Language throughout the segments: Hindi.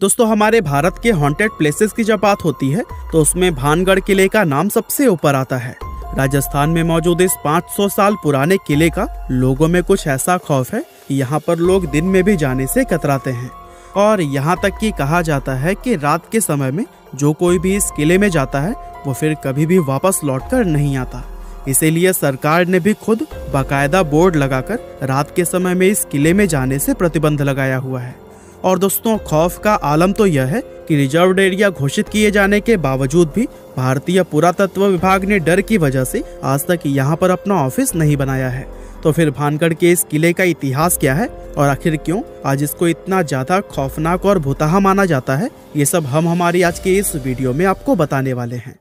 दोस्तों, हमारे भारत के हॉन्टेड प्लेसेस की जब बात होती है तो उसमें भानगढ़ किले का नाम सबसे ऊपर आता है। राजस्थान में मौजूद इस 500 साल पुराने किले का लोगों में कुछ ऐसा खौफ है कि यहाँ पर लोग दिन में भी जाने से कतराते हैं और यहाँ तक कि कहा जाता है कि रात के समय में जो कोई भी इस किले में जाता है वो फिर कभी भी वापस लौटकर नहीं आता। इसीलिए सरकार ने भी खुद बाकायदा बोर्ड लगाकर रात के समय में इस किले में जाने से प्रतिबंध लगाया हुआ है। और दोस्तों, खौफ का आलम तो यह है कि रिजर्व एरिया घोषित किए जाने के बावजूद भी भारतीय पुरातत्व विभाग ने डर की वजह से आज तक यहाँ पर अपना ऑफिस नहीं बनाया है। तो फिर भानगढ़ के इस किले का इतिहास क्या है और आखिर क्यों आज इसको इतना ज्यादा खौफनाक और भुतहा माना जाता है, ये सब हम हमारी आज के इस वीडियो में आपको बताने वाले हैं।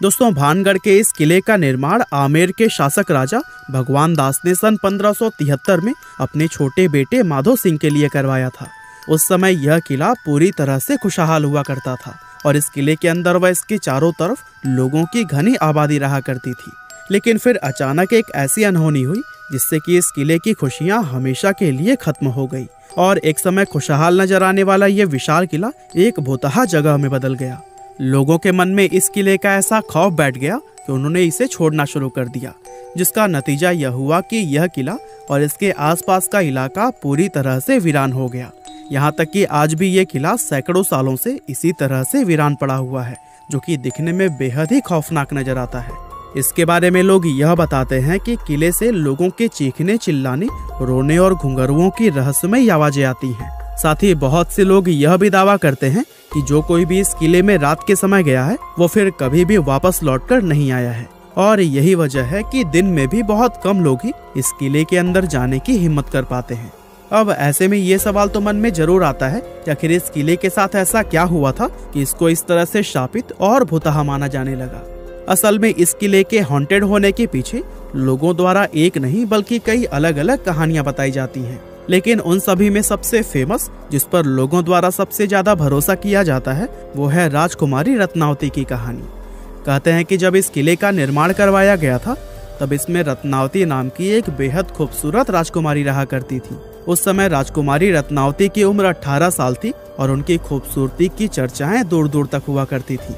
दोस्तों, भानगढ़ के इस किले का निर्माण आमेर के शासक राजा भगवान दास ने सन 1573 में अपने छोटे बेटे माधो सिंह के लिए करवाया था। उस समय यह किला पूरी तरह से खुशहाल हुआ करता था और इस किले के अंदर व इसके चारों तरफ लोगों की घनी आबादी रहा करती थी। लेकिन फिर अचानक एक ऐसी अनहोनी हुई जिससे कि इस किले की खुशियां हमेशा के लिए खत्म हो गई और एक समय खुशहाल नजर आने वाला यह विशाल किला एक भुतहा जगह में बदल गया। लोगों के मन में इस किले का ऐसा खौफ बैठ गया कि उन्होंने इसे छोड़ना शुरू कर दिया, जिसका नतीजा यह हुआ कि यह किला और इसके आसपास का इलाका पूरी तरह से वीरान हो गया। यहाँ तक कि आज भी ये किला सैकड़ों सालों से इसी तरह से वीरान पड़ा हुआ है, जो कि दिखने में बेहद ही खौफनाक नजर आता है। इसके बारे में लोग यह बताते हैं कि किले से लोगों के चीखने, चिल्लाने, रोने और घुंघरुओं की रहस्यमय आवाजें आती हैं। साथ ही बहुत से लोग यह भी दावा करते हैं कि जो कोई भी इस किले में रात के समय गया है वो फिर कभी भी वापस लौटकर नहीं आया है और यही वजह है कि दिन में भी बहुत कम लोग ही इस किले के अंदर जाने की हिम्मत कर पाते हैं। अब ऐसे में ये सवाल तो मन में जरूर आता है कि आखिर इस किले के साथ ऐसा क्या हुआ था कि इसको इस तरह से शापित और भुतहा माना जाने लगा। असल में इस किले के हॉन्टेड होने के पीछे लोगों द्वारा एक नहीं बल्कि कई अलग अलग कहानियां बताई जाती हैं, लेकिन उन सभी में सबसे फेमस, जिस पर लोगों द्वारा सबसे ज्यादा भरोसा किया जाता है, वो है राजकुमारी रत्नावती की कहानी। कहते हैं कि जब इस किले का निर्माण करवाया गया था तब इसमें रत्नावती नाम की एक बेहद खूबसूरत राजकुमारी रहा करती थी। उस समय राजकुमारी रत्नावती की उम्र 18 साल थी और उनकी खूबसूरती की चर्चाएं दूर दूर तक हुआ करती थी।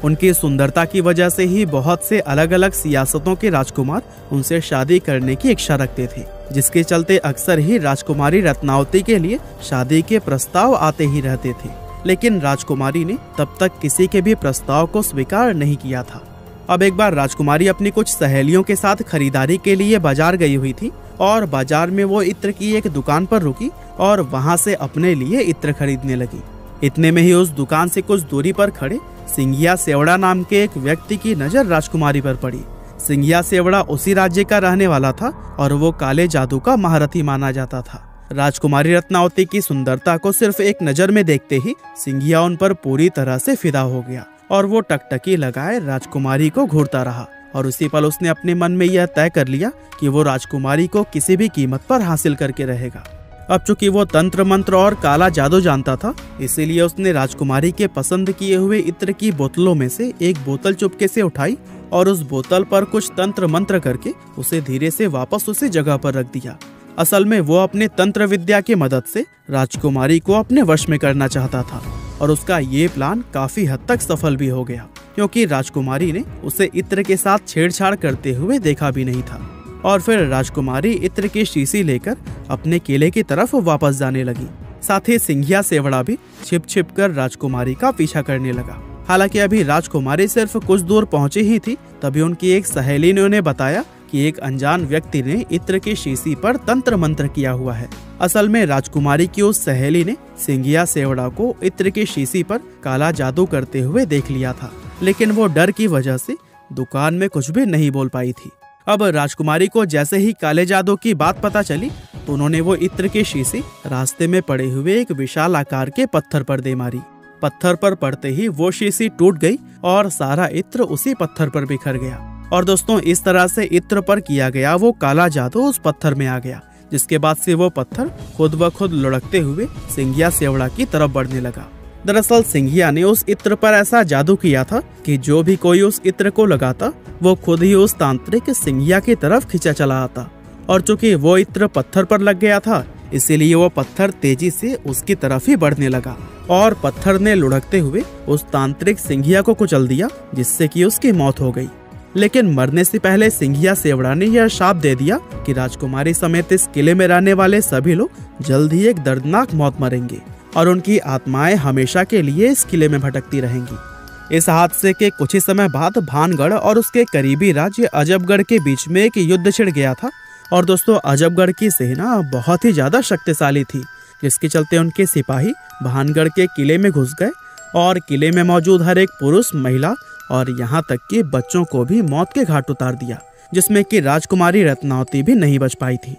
उनकी सुंदरता की वजह से ही बहुत से अलग अलग सियासतों के राजकुमार उनसे शादी करने की इच्छा रखते थे, जिसके चलते अक्सर ही राजकुमारी रत्नावती के लिए शादी के प्रस्ताव आते ही रहते थे। लेकिन राजकुमारी ने तब तक किसी के भी प्रस्ताव को स्वीकार नहीं किया था। अब एक बार राजकुमारी अपनी कुछ सहेलियों के साथ खरीदारी के लिए बाजार गई हुई थी और बाजार में वो इत्र की एक दुकान पर रुकी और वहां से अपने लिए इत्र खरीदने लगी। इतने में ही उस दुकान से कुछ दूरी पर खड़े सिंघिया सेवड़ा नाम के एक व्यक्ति की नजर राजकुमारी पर पड़ी। सिंघिया सेवड़ा उसी राज्य का रहने वाला था और वो काले जादू का महारथी माना जाता था। राजकुमारी रत्नावती की सुंदरता को सिर्फ एक नजर में देखते ही सिंघिया उन पर पूरी तरह से फिदा हो गया और वो टकटकी लगाए राजकुमारी को घूरता रहा और उसी पल उसने अपने मन में यह तय कर लिया कि वो राजकुमारी को किसी भी कीमत पर हासिल करके रहेगा। अब चूंकि वो तंत्र मंत्र और काला जादू जानता था, इसीलिए उसने राजकुमारी के पसंद किए हुए इत्र की बोतलों में से एक बोतल चुपके से उठाई और उस बोतल पर कुछ तंत्र मंत्र करके उसे धीरे से वापस उसी जगह पर रख दिया। असल में वो अपने तंत्र विद्या की मदद से राजकुमारी को अपने वश में करना चाहता था और उसका ये प्लान काफी हद तक सफल भी हो गया, क्योंकि राजकुमारी ने उसे इत्र के साथ छेड़छाड़ करते हुए देखा भी नहीं था। और फिर राजकुमारी इत्र की शीशी लेकर अपने किले की तरफ वापस जाने लगी। साथ ही सिंघिया सेवड़ा भी छिप छिप कर राजकुमारी का पीछा करने लगा। हालांकि अभी राजकुमारी सिर्फ कुछ दूर पहुंची ही थी, तभी उनकी एक सहेली ने उन्हें बताया कि एक अनजान व्यक्ति ने इत्र की शीशी पर तंत्र मंत्र किया हुआ है। असल में राजकुमारी की उस सहेली ने सिंघिया सेवड़ा को इत्र की शीशी पर काला जादू करते हुए देख लिया था, लेकिन वो डर की वजह से दुकान में कुछ भी नहीं बोल पाई थी। अब राजकुमारी को जैसे ही काले जादू की बात पता चली तो उन्होंने वो इत्र की शीशी रास्ते में पड़े हुए एक विशाल आकार के पत्थर पर दे मारी। पत्थर पर पड़ते ही वो शीशी टूट गई और सारा इत्र उसी पत्थर पर बिखर गया। और दोस्तों, इस तरह से इत्र पर किया गया वो काला जादू उस पत्थर में आ गया, जिसके बाद से वो पत्थर खुद ब खुद लुढ़कते हुए सिंघिया सेवड़ा की तरफ बढ़ने लगा। दरअसल सिंघिया ने उस इत्र पर ऐसा जादू किया था कि जो भी कोई उस इत्र को लगाता वो खुद ही उस तांत्रिक सिंघिया की तरफ खींचा चला आता और चूंकि वो इत्र पत्थर पर लग गया था, इसीलिए वो पत्थर तेजी से उसकी तरफ ही बढ़ने लगा और पत्थर ने लुढ़कते हुए उस तांत्रिक सिंघिया को कुचल दिया, जिससे कि उसकी मौत हो गई। लेकिन मरने से पहले सिंघिया सेवड़ा ने यह शाप दे दिया कि राजकुमारी समेत इस किले में रहने वाले सभी लोग जल्द ही एक दर्दनाक मौत मरेंगे और उनकी आत्माएं हमेशा के लिए इस किले में भटकती रहेंगी। इस हादसे के कुछ ही समय बाद भानगढ़ और उसके करीबी राज्य अजबगढ़ के बीच में एक युद्ध छिड़ गया था। और दोस्तों, अजबगढ़ की सेना बहुत ही ज्यादा शक्तिशाली थी, जिसके चलते उनके सिपाही भानगढ़ के किले में घुस गए और किले में मौजूद हर एक पुरुष, महिला और यहाँ तक कि बच्चों को भी मौत के घाट उतार दिया, जिसमें कि राजकुमारी रत्नावती भी नहीं बच पाई थी।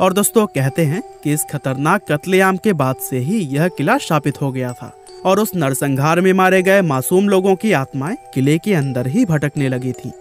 और दोस्तों, कहते हैं कि इस खतरनाक कत्लेआम के बाद से ही यह किला शापित हो गया था और उस नरसंहार में मारे गए मासूम लोगों की आत्माएं किले के अंदर ही भटकने लगी थी।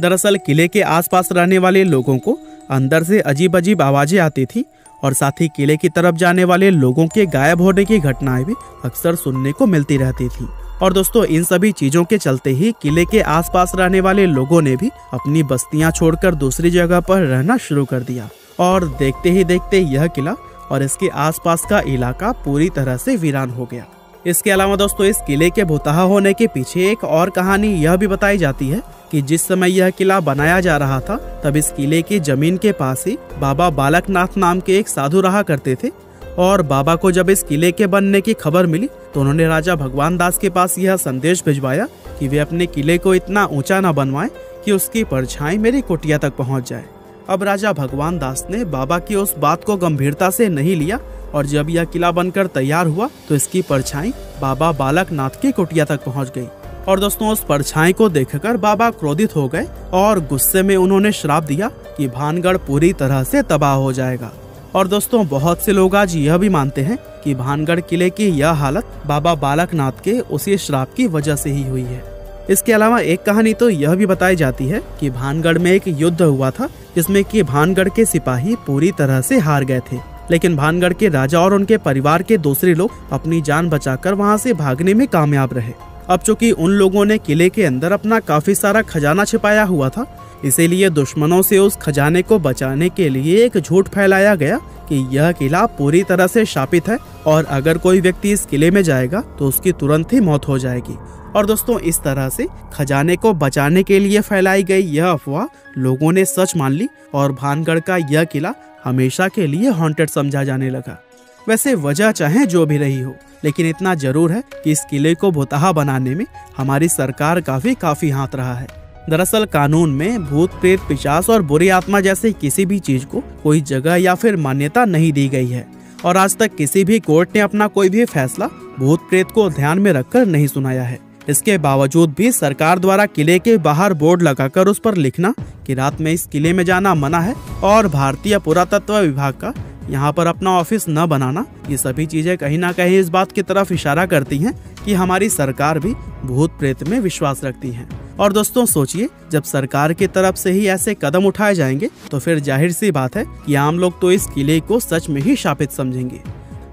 दरअसल किले के आसपास रहने वाले लोगों को अंदर से अजीब अजीब आवाजें आती थी और साथ ही किले की तरफ जाने वाले लोगों के गायब होने की घटनाएं भी अक्सर सुनने को मिलती रहती थी। और दोस्तों, इन सभी चीजों के चलते ही किले के आसपास रहने वाले लोगों ने भी अपनी बस्तियां छोड़कर दूसरी जगह पर रहना शुरू कर दिया और देखते ही देखते यह किला और इसके आसपास का इलाका पूरी तरह से वीरान हो गया। इसके अलावा दोस्तों, इस किले के भुतहा होने के पीछे एक और कहानी यह भी बताई जाती है कि जिस समय यह किला बनाया जा रहा था, तब इस किले की जमीन के पास ही बाबा बालकनाथ नाम के एक साधु रहा करते थे। और बाबा को जब इस किले के बनने की खबर मिली तो उन्होंने राजा भगवान दास के पास यह संदेश भिजवाया कि वे अपने किले को इतना ऊंचा न बनवाएं कि उसकी परछाई मेरी कुटिया तक पहुंच जाए। अब राजा भगवान दास ने बाबा की उस बात को गंभीरता से नहीं लिया और जब यह किला बनकर तैयार हुआ तो इसकी परछाई बाबा बालकनाथ की कुटिया तक पहुंच गई। और दोस्तों, उस परछाई को देखकर बाबा क्रोधित हो गए और गुस्से में उन्होंने श्राप दिया कि भानगढ़ पूरी तरह से तबाह हो जाएगा। और दोस्तों, बहुत से लोग आज यह भी मानते हैं कि भानगढ़ किले की यह हालत बाबा बालकनाथ के उसी श्राप की वजह से ही हुई है। इसके अलावा एक कहानी तो यह भी बताई जाती है कि भानगढ़ में एक युद्ध हुआ था, जिसमें कि भानगढ़ के सिपाही पूरी तरह से हार गए थे, लेकिन भानगढ़ के राजा और उनके परिवार के दूसरे लोग अपनी जान बचाकर वहां से भागने में कामयाब रहे। अब चूंकि उन लोगों ने किले के अंदर अपना काफी सारा खजाना छिपाया हुआ था, इसीलिए दुश्मनों से उस खजाने को बचाने के लिए एक झूठ फैलाया गया कि यह किला पूरी तरह से शापित है और अगर कोई व्यक्ति इस किले में जाएगा तो उसकी तुरंत ही मौत हो जाएगी। और दोस्तों, इस तरह से खजाने को बचाने के लिए फैलाई गई यह अफवाह लोगों ने सच मान ली और भानगढ़ का यह किला हमेशा के लिए हॉन्टेड समझा जाने लगा। वैसे वजह चाहे जो भी रही हो, लेकिन इतना जरूर है कि इस किले को भुतहा बनाने में हमारी सरकार का भी काफी हाथ रहा है। दरअसल कानून में भूत, प्रेत, पिशाच और बुरी आत्मा जैसे किसी भी चीज को कोई जगह या फिर मान्यता नहीं दी गई है और आज तक किसी भी कोर्ट ने अपना कोई भी फैसला भूत प्रेत को ध्यान में रखकर नहीं सुनाया है। इसके बावजूद भी सरकार द्वारा किले के बाहर बोर्ड लगाकर उस पर लिखना कि रात में इस किले में जाना मना है और भारतीय पुरातत्व विभाग का यहाँ पर अपना ऑफिस न बनाना, ये सभी चीजें कहीं ना कहीं इस बात की तरफ इशारा करती हैं कि हमारी सरकार भी भूत प्रेत में विश्वास रखती है। और दोस्तों, सोचिए, जब सरकार की तरफ से ही ऐसे कदम उठाए जाएंगे तो फिर जाहिर सी बात है कि आम लोग तो इस किले को सच में ही शापित समझेंगे।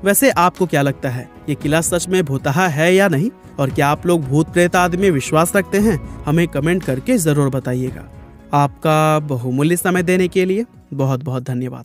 वैसे आपको क्या लगता है, ये किला सच में भुतहा है या नहीं? और क्या आप लोग भूत प्रेत आदि में विश्वास रखते हैं? हमें कमेंट करके जरूर बताइएगा। आपका बहुमूल्य समय देने के लिए बहुत बहुत धन्यवाद।